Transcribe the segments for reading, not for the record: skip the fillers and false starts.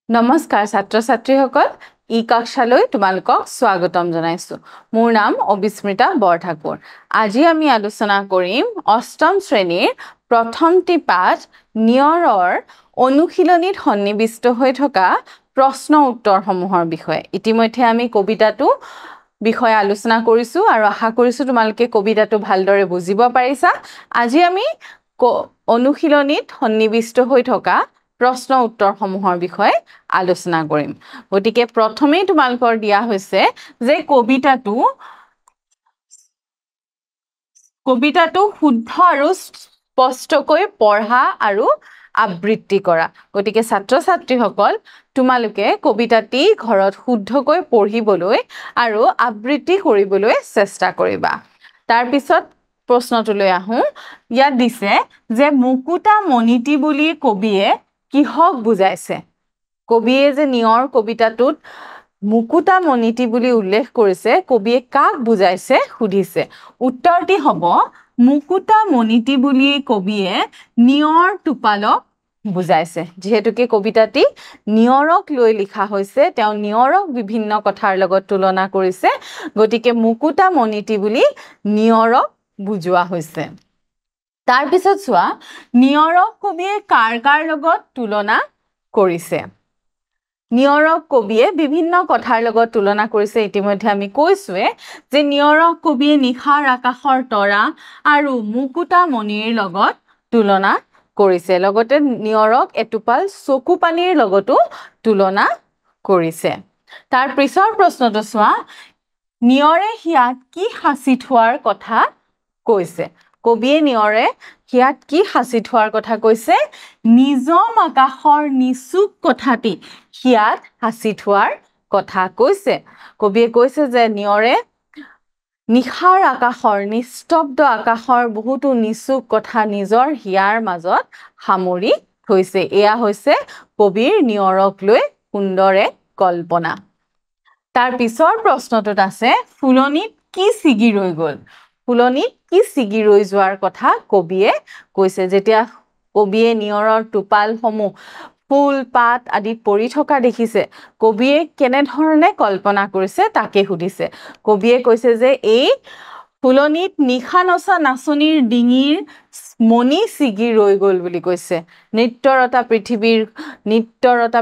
নমস্কাৰ ছাত্ৰ ছাত্ৰীসকল ই কক্ষালৈ তোমালোকক স্বাগতম জনাইছো মোৰ নাম অবিস্মৃতা বৰঠাকুৰ আজি আমি আলোচনা কৰিম অষ্টম শ্ৰেণীৰ প্ৰথমটি পাঠ নিয়ৰৰ অনুশীলনীত সন্নিবিষ্ট হৈ থকা প্ৰশ্ন উত্তৰসমূহৰ বিষয়ে ইতিমধ্যে আমি কবিতাটো বিষয়ে আলোচনা কৰিছো আৰু আশা কৰিছো তোমালোকে কবিতাটো ভালদৰে বুজিব পাৰিছা আজি আমি অনুশীলনীত সন্নিবিষ্ট হৈ থকা প্ৰশ্ন উত্তৰসমূহৰ বিষয়ে আলোচনা কৰিম গতিকে প্ৰথমেই তোমালোকৰ দিয়া হৈছে যে কবিতাটো শুদ্ধ আৰু স্পষ্টকৈ পঢ়া আৰু আবৃত্তি কৰা গতিকে ছাত্ৰ ছাত্ৰীসকল তোমালোকে কবিতাটি ঘৰত শুদ্ধকৈ পঢ়িবলৈ আৰু আবৃত্তি কৰিবলৈ চেষ্টা কৰিবা তাৰ পিছত প্ৰশ্নটোলৈ আহো ইয়াত দিছে যে মুকুতা মণিটি বুলি কবিয়ে কিহক বুজাইছে কবিয়ে যে নিয়ৰ কবিতাটোত মুকুতা মণিটি বুলি উল্লেখ কৰিছে কবিয়ে কাক বুজাইছে সুধিছে উত্তৰটি হ'ব মুকুতা মণিটি বুলি কবিয়ে নিয়ৰ টোপালক বুজাইছে যেহেতুকে কবিতাটি নিয়ৰক লৈ লিখা হৈছে তেওঁ নিয়ৰক বিভিন্ন কথাৰ লগত তুলনা কৰিছে গতিকে মুকুতা মণিটি বুলি নিয়ৰক বুজোৱা হৈছে তাৰ পিছত চোৱা নিয়ৰক কবিয়ে কাৰ লগত তুলনা কৰিছে নিয়ৰক কবিয়ে বিভিন্ন কথাৰ লগত তুলনা কৰিছে ইতিমধ্যে আমি কৈছোৱে যে নিয়ৰক কবিয়ে নিশাৰ আকাশৰ তৰা আৰু মুকুতা মণিৰ লগত তুলনা কৰিছে লগতে নিয়ৰক এটোপাল চকু পানীৰ লগতো তুলনা কৰিছে তাৰ পিছৰ প্ৰশ্নটো চোৱা নিয়ৰে হিয়াত কি হাসি থোৱাৰ কথা কৈছে কবিয়ে নিয়ৰে হিয়াত কি হাসি থোৱাৰ কথা কৈছে নিজম আকাশৰ নিচুক কথাটি হিয়াত হাসি থোৱাৰ কথা কৈছে কবিয়ে কৈছে যে নিয়ৰে নিশাৰ আকাশৰ নিস্তব্ধ আকাশৰ বহুতো নিচুক কথা নিজৰ হিয়াৰ মাজত সামৰি থৈছে এয়া হৈছে কবিৰ নিয়ৰক লৈ সুন্দৰ এক কল্পনা তাৰ পিছৰ প্ৰশ্নটোত আছে ফুলনিত কি ছিগি ৰৈ গ'ল ফুলনিত কি ছিগি ৰৈ যোৱাৰ কথা কবিয়ে কৈছে যেতিয়া কবিয়ে নিয়ৰৰ টোপালসমূহ ফুল পাত আদি পৰি থকা দেখিছে কবিয়ে কেনে ধৰণে কল্পনা কৰিছে তাকে সুধিছে কবিয়ে কৈছে যে এই ফুলনিত নিশা নচা নাচনীৰ ডিঙিৰ মণি ছিগি ৰৈ গ'ল বুলি কৈছে নিত্যৰতা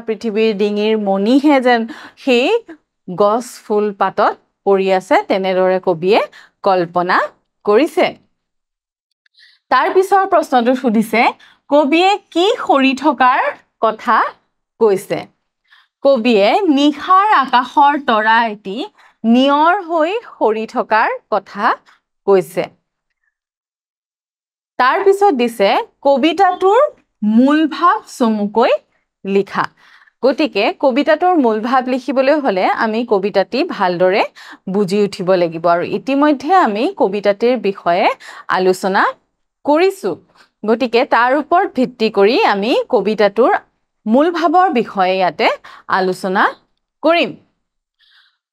পৃথিৱীৰ ডিঙিৰ মণিহে যেন সেই গছ ফুল পাতত পৰি আছে তেনেদৰে কবিয়ে কল্পনা কৰিছে তাৰ পিছৰ প্ৰশ্নটো সুধিছে কবিয়ে কি সৰি থকাৰ কথা কৈছে কবিয়ে নিশাৰ আকাশৰ তৰা এটি নিয়ৰ হৈ সৰি থকাৰ কথা কৈছে তাৰ পিছত দিছে কবিতাটোৰ মূল ভাৱ চমুকৈ লিখা গতিকে কবিতাটোৰ মূল ভাৱ লিখিবলৈ হলে আমি কবিতাটি ভালদৰে বুজি উঠিব লাগিব আৰু ইতিমধ্যে আমি কবিতাটিৰ বিষয়ে আলোচনা কৰিছো গতিকে তাৰ ওপৰত ভিত্তি কৰি আমি কবিতাটোৰ মূল ভাৱৰ বিষয়ে ইয়াতে আলোচনা কৰিম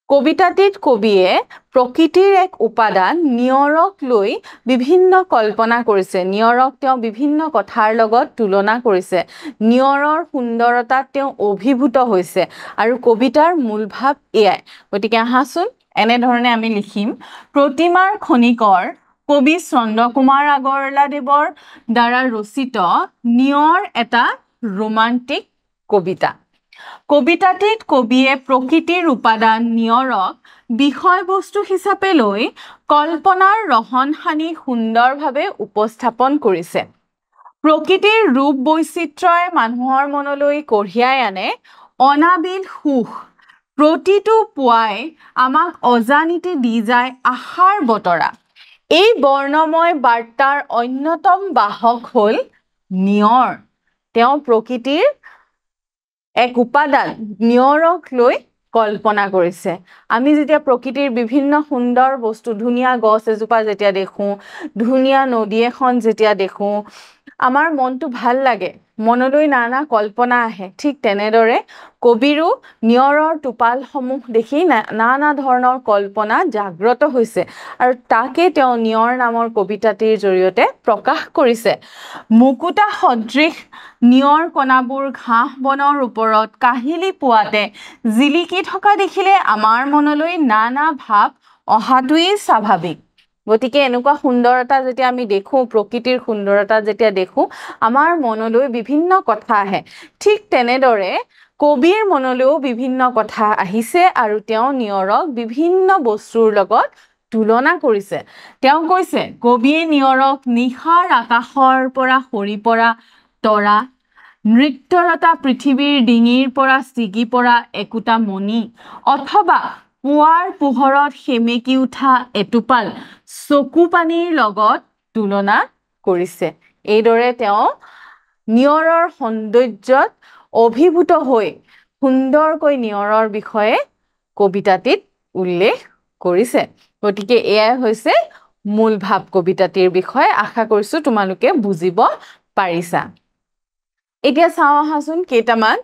কবিতাটিত কবিয়ে প্ৰকৃতিৰ এক উপাদান নিয়ৰক লৈ বিভিন্ন কল্পনা কৰিছে নিয়ৰক তেওঁ বিভিন্ন কথাৰ লগত তুলনা কৰিছে নিয়ৰৰ সুন্দৰতাত তেওঁ অভিভূত হৈছে আৰু কবিতাৰ মূল ভাৱ এয়াই গতিকে আহাচোন এনেধৰণে আমি লিখিম প্ৰতিমাৰ খনিকৰ কবি চন্দ্ৰকুমাৰ আগৰৱালাদেৱৰ দ্বাৰা ৰচিত নিয়ৰ এটা ৰোমান্টিক কবিতা কবিতাটিত কবিয়ে প্ৰকৃতিৰ উপাদান নিয়ৰক বিষয়বস্তু হিচাপে লৈ কল্পনাৰ ৰহন সানি সুন্দৰভাৱে উপস্থাপন কৰিছে প্ৰকৃতিৰ ৰূপ বৈচিত্ৰ্যই মানুহৰ মনলৈ কঢ়িয়াই আনে অনাবিল সুখ প্ৰতিটো পুৱাই আমাক অজানিতে দি যায় আশাৰ বতৰা এই বৰ্ণময় বাৰ্তাৰ অন্যতম বাহক হ'ল নিয়ৰ তেওঁ প্ৰকৃতিৰ এক উপাদান নিয়ৰক লৈ কল্পনা কৰিছে আমি যেতিয়া প্ৰকৃতিৰ বিভিন্ন সুন্দৰ বস্তু ধুনীয়া গছ এজোপা যেতিয়া দেখো ধুনীয়া নদী এখন যেতিয়া দেখো আমাৰ মনটো ভাল লাগে মনলৈ নানা কল্পনা আহে ঠিক তেনেদৰে কবিৰো নিয়ৰৰ টোপালসমূহ দেখি নানা ধৰণৰ কল্পনা জাগ্ৰত হৈছে আৰু তাকে তেওঁ নিয়ৰ নামৰ কবিতাটিৰ জৰিয়তে প্ৰকাশ কৰিছে মুকুতা সদৃশ নিয়ৰ কণাবোৰ ঘাঁহ বনৰ ওপৰত কাহিলি পোৱাতে জিলিকি থকা দেখিলে আমাৰ মনলৈ নানা ভাৱ অহাটোৱেই স্বাভাৱিক গতিকে এনেকুৱা সুন্দৰতা যেতিয়া আমি দেখো প্ৰকৃতিৰ সুন্দৰতা যেতিয়া দেখো আমাৰ মনলৈ বিভিন্ন কথা আহে ঠিক তেনেদৰে কবিৰ মনলৈও বিভিন্ন কথা আহিছে আৰু তেওঁ নিয়ৰক বিভিন্ন বস্তুৰ লগত তুলনা কৰিছে তেওঁ কৈছে কবিয়ে নিয়ৰক নিশাৰ আকাশৰ পৰা সৰি পৰা তৰা নৃত্যৰতা পৃথিৱীৰ ডিঙিৰ পৰা ছিগি পৰা একোটা মণি অথবা পুৱাৰ পোহৰত সেমেকি উঠা এটোপাল চকু পানীৰ লগত তুলনা কৰিছে এইদৰে তেওঁ নিয়ৰৰ সৌন্দৰ্যত অভিভূত হৈ সুন্দৰকৈ নিয়ৰৰ বিষয়ে কবিতাটিত উল্লেখ কৰিছে গতিকে এয়াই হৈছে মূল ভাৱ কবিতাটিৰ বিষয়ে আশা কৰিছো তোমালোকে বুজিব পাৰিছা এতিয়া চাও আহাচোন কেইটামান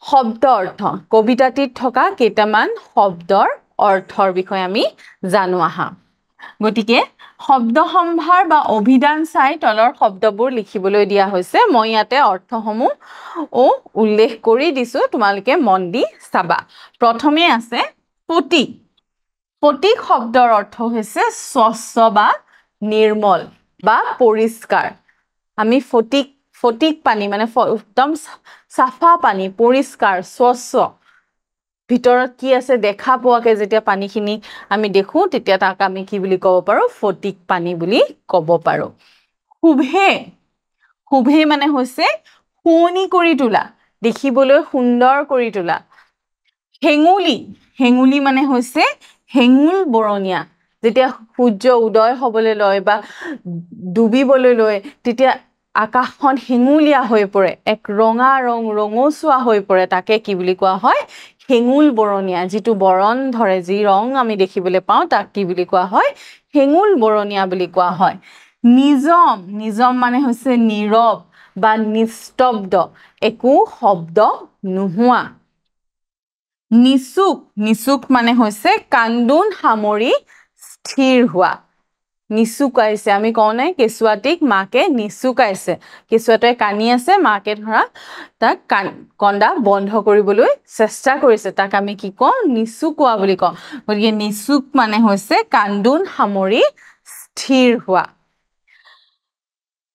শব্দ অৰ্থ কবিতাটিত থকা কেইটামান শব্দৰ অৰ্থৰ বিষয়ে আমি জানো আহা গতিকে শব্দ সম্ভাৰ বা অভিধান চাই তলৰ শব্দবোৰ লিখিবলৈ দিয়া হৈছে মই ইয়াতে অৰ্থসমূহ উল্লেখ কৰি দিছো তোমালোকে মন দি চাবা প্ৰথমে আছে ফটিক ফটিক শব্দৰ অৰ্থ হৈছে স্বচ্ছ বা নিৰ্মল বা পৰিষ্কাৰ আমি ফটিক পানী মানে একদম সাফা পানী পৰিষ্কাৰ স্বচ্ছ ভিতৰত কি আছে দেখা পোৱাকে যেতিয়া পানীখিনি আমি দেখো তেতিয়া তাক আমি কি বুলি ক'ব পাৰো ফটিক পানী বুলি ক'ব পাৰো শুভে মানে হৈছে শুৱনি কৰি তোলা দেখিবলৈ সুন্দৰ কৰি তোলা হেঙুলি মানে হৈছে হেঙুল বৰণীয়া যেতিয়া সূৰ্য উদয় হ'বলৈ লয় বা ডুবিবলৈ লয় তেতিয়া আকাশখন হেঙুলীয়া হৈ পৰে এক ৰঙা ৰঙচুৱা হৈ পৰে তাকে কি বুলি কোৱা হয় হেঙুল বৰণীয়া যিটো বৰণ ধৰে যি ৰং আমি দেখিবলৈ পাওঁ তাক কি বুলি কোৱা হয় হেঙুল বৰণীয়া বুলি কোৱা হয় নিজম মানে হৈছে নীৰৱ বা নিস্তব্ধ একো শব্দ নোহোৱা নিচুক মানে হৈছে কান্দোন সামৰি স্থিৰ হোৱা নিচুকাইছে আমি কওঁ নাই কেঁচুৱাটিক মাকে নিচুকাইছে কেঁচুৱাটোৱে কানি আছে মাকে ধৰা তাক কন্দা বন্ধ কৰিবলৈ চেষ্টা কৰিছে তাক আমি কি কওঁ নিচুকোৱা বুলি কওঁ গতিকে নিচুক মানে হৈছে কান্দোন সামৰি স্থিৰ হোৱা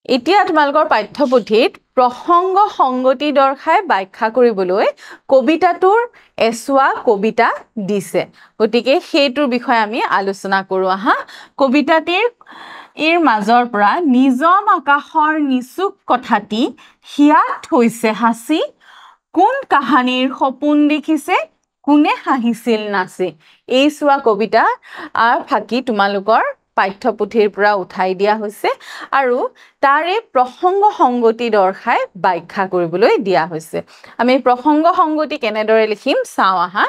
এতিয়া তোমালোকৰ পাঠ্যপুথিত প্ৰসংগ সংগতি দৰ্শাই ব্যাখ্যা কৰিবলৈ কবিতাটোৰ এছোৱা কবিতা দিছে গতিকে সেইটোৰ বিষয়ে আমি আলোচনা কৰো আহা কবিতাটিৰ মাজৰ পৰা নিজম আকাশৰ নিচুক কথাটি হিয়াত হৈছে হাসি কোন কাহানীৰ সপোন দেখিছে কোনে হাঁহিছিল নাচি এই ছোৱা কবিতা ফাকি তোমালোকৰ পাঠ্যপুথিৰ পৰা উঠাই দিয়া হৈছে আৰু তাৰে প্ৰসংগ সংগতি দৰ্শাই ব্যাখ্যা কৰিবলৈ দিয়া হৈছে আমি প্ৰসংগ সংগতি কেনেদৰে লিখিম চাও আহা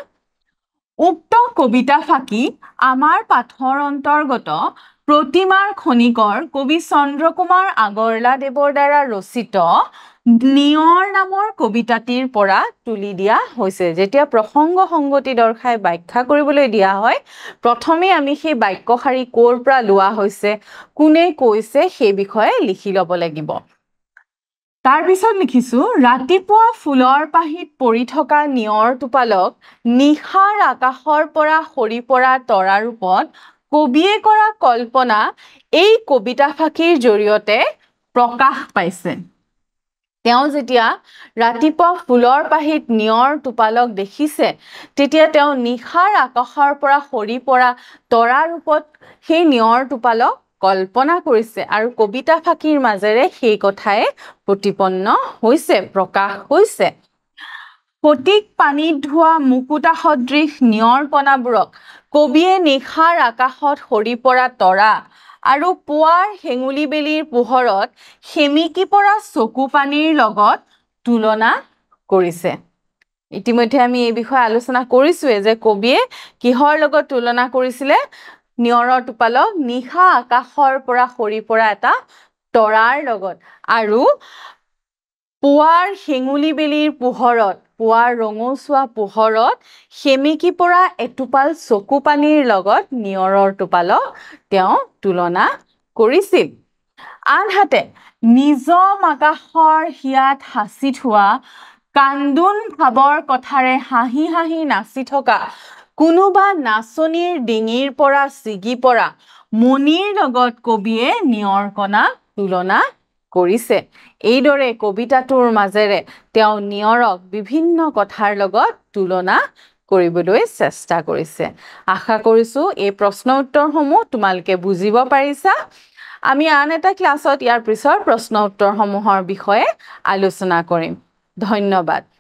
উক্ত কবিতা ফাকি আমাৰ পাঠৰ অন্তৰ্গত প্ৰতিমাৰ খনিকৰ কবি চন্দ্ৰকুমাৰ আগৰলা দেৱৰ দ্বাৰা ৰচিত নিয়ৰ নামৰ কবিতাটিৰ পৰা তুলি দিয়া হৈছে যেতিয়া প্ৰসংগ সংগতি দৰ্শাই ব্যাখ্যা কৰিবলৈ দিয়া হয় প্ৰথমে আমি সেই বাক্যশাৰী কোৰ পৰা লোৱা হৈছে কোনে কৈছে সেই বিষয়ে লিখি ল'ব লাগিব তাৰ পিছত লিখিছো ৰাতিপুৱা ফুলৰ পাহিত পৰি থকা নিয়ৰ টোপালক নিশাৰ আকাশৰ পৰা সৰি পৰা তৰা ৰূপত কবিয়ে কৰা কল্পনা এই কবিতা ফাকিৰ জৰিয়তে প্ৰকাশ পাইছে তেওঁ যেতিয়া ৰাতিপুৱা ফুলৰ পাহিত নিয়ৰ টোপালক দেখিছে তেতিয়া তেওঁ নিশাৰ আকাশৰ পৰা সৰি পৰা তৰা ৰূপত সেই নিয়ৰ টোপালক কল্পনা কৰিছে আৰু কবিতা ফাকিৰ মাজেৰে সেই কথাই প্ৰতিপন্ন হৈছে প্ৰকাশ হৈছে ফটিক পানীত ধোৱা মুকুতা সদৃশ নিয়ৰ কণাবোৰক কবিয়ে নিশাৰ আকাশত সৰি পৰা তৰা আৰু পুৱাৰ হেঙুলি বেলিৰ পোহৰত সেমিকি পৰা চকু পানীৰ লগত তুলনা কৰিছে ইতিমধ্যে আমি এই বিষয়ে আলোচনা কৰিছোৱে যে কবিয়ে কিহৰ লগত তুলনা কৰিছিলে নিয়ৰৰ টোপালক নিশা আকাশৰ পৰা সৰি পৰা এটা তৰাৰ লগত আৰু পুৱাৰ হেঙুলি বেলিৰ পোহৰত পুৱাৰ ৰঙচুৱা পোহৰত সেমেকি পৰা এটোপাল চকু পানীৰ লগত নিয়ৰৰ টোপালক তেওঁ তুলনা কৰিছিল আনহাতে নিজম আকাশৰ হিয়াত হাসি থোৱা কান্দোন ভাবৰ কথাৰে হাঁহি হাঁহি নাচি থকা কোনোবা নাচনীৰ ডিঙিৰ পৰা ছিগি পৰা মণিৰ লগত কবিয়ে নিয়ৰকণা তুলনা কৰিছে এইদৰে কবিতাটোৰ মাজেৰে তেওঁ নিয়ৰক বিভিন্ন কথাৰ লগত তুলনা কৰিবলৈ চেষ্টা কৰিছে আশা কৰিছো এই প্ৰশ্ন উত্তৰসমূহ তোমালোকে বুজিব পাৰিছা আমি আন এটা ক্লাছত ইয়াৰ পিছৰ প্ৰশ্ন উত্তৰসমূহৰ বিষয়ে আলোচনা কৰিম ধন্যবাদ